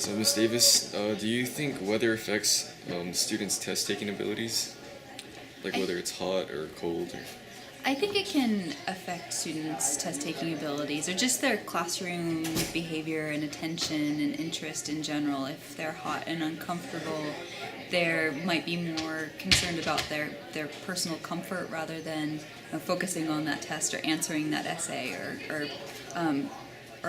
So, Ms. Davis, do you think weather affects students' test-taking abilities? Like whether it's hot or cold? Or... I think it can affect students' test-taking abilities or just their classroom behavior and attention and interest in general. If they're hot and uncomfortable, they might be more concerned about their personal comfort rather than focusing on that test or answering that essay or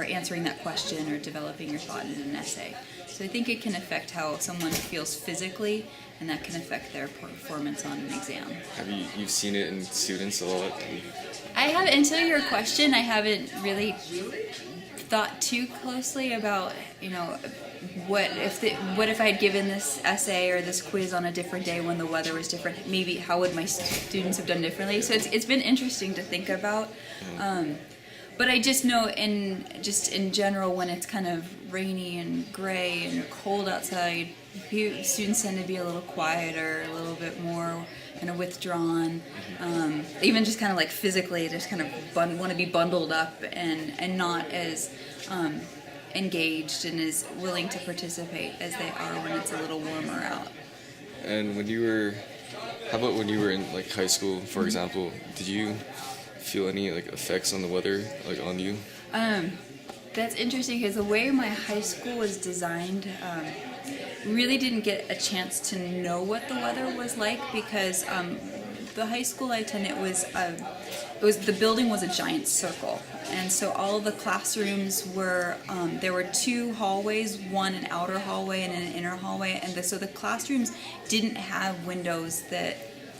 answering that question or developing your thought in an essay. So I think it can affect how someone feels physically, and that can affect their performance on an exam. Have you've seen it in students a lot? I haven't, until your question, I haven't really thought too closely about, what if I had given this essay or this quiz on a different day when the weather was different? Maybe how would my students have done differently? So it's been interesting to think about. But I just know in general, when it's kind of rainy and gray and cold outside, students tend to be a little quieter, a little bit more kind of withdrawn, even just kind of like physically, just kind of want to be bundled up and not as engaged and as willing to participate as they are when it's a little warmer out. And how about when you were in like high school, for example, did you feel any like effects on the weather, like on you? That's interesting because the way my high school was designed, really didn't get a chance to know what the weather was like because the high school I attended the building was a giant circle, and so all of the classrooms were there were two hallways, one an outer hallway and an inner hallway, and so the classrooms didn't have windows that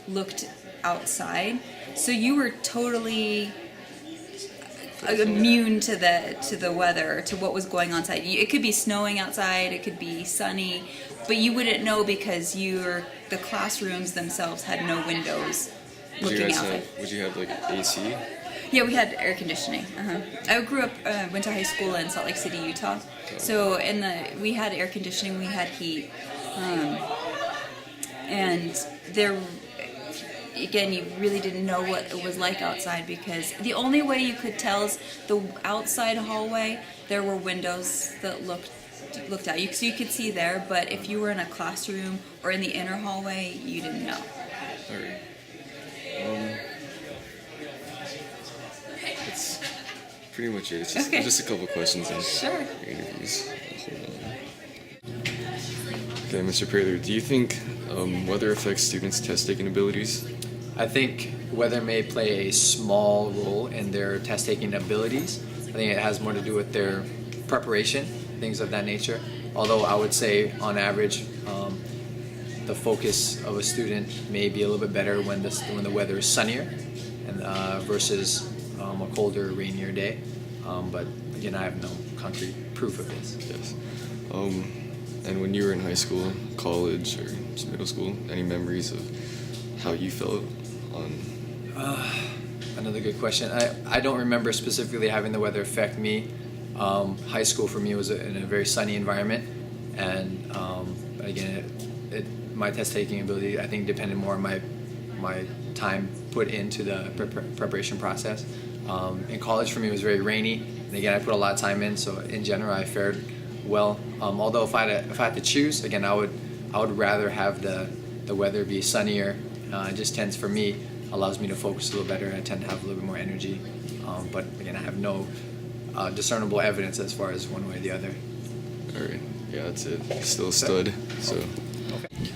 looked outside, so you were totally immune to the weather, to what was going on outside. It could be snowing outside, it could be sunny, but you wouldn't know because the classrooms themselves had no windows looking outside. Would you have like AC? Yeah, we had air conditioning. I grew up, went to high school in Salt Lake City, Utah. So we had air conditioning, we had heat, and there. Again, you really didn't know what it was like outside because the only way you could tell is the outside hallway. There were windows that looked out, so you could see there. But if you were in a classroom or in the inner hallway, you didn't know. All right. That's pretty much it. It's just a couple questions in Sure. interviews. Hold on. Okay, Mr. Prather, do you think weather affects students' test-taking abilities? I think weather may play a small role in their test-taking abilities. I think it has more to do with their preparation, things of that nature. Although I would say, on average, the focus of a student may be a little bit better when the weather is sunnier and versus a colder, rainier day. But again, I have no concrete proof of this. Yes. And when you were in high school, college, or middle school, any memories of how you felt on? Another good question. I don't remember specifically having the weather affect me. High school for me was in a very sunny environment, and again, my test-taking ability I think depended more on my time put into the preparation process. In college for me it was very rainy, and again I put a lot of time in, so in general I fared well. Although if I had to choose, again I would rather have the weather be sunnier. It just tends, for me, allows me to focus a little better, and I tend to have a little bit more energy. But again, I have no discernible evidence as far as one way or the other. All right. Yeah, that's it. Still a stud. So. Okay.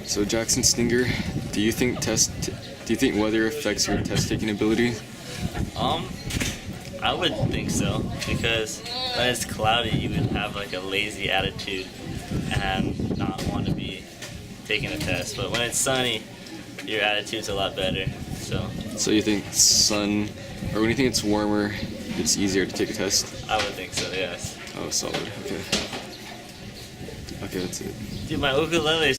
So Jackson Stinger, do you think weather affects your test-taking ability? I would think so, because when it's cloudy, you would have like a lazy attitude and not want to be taking a test. But when it's sunny, your attitude's a lot better. So you think when you think it's warmer, it's easier to take a test? I would think so, yes. Oh, solid. Okay. Okay, that's it. Dude, my ukulele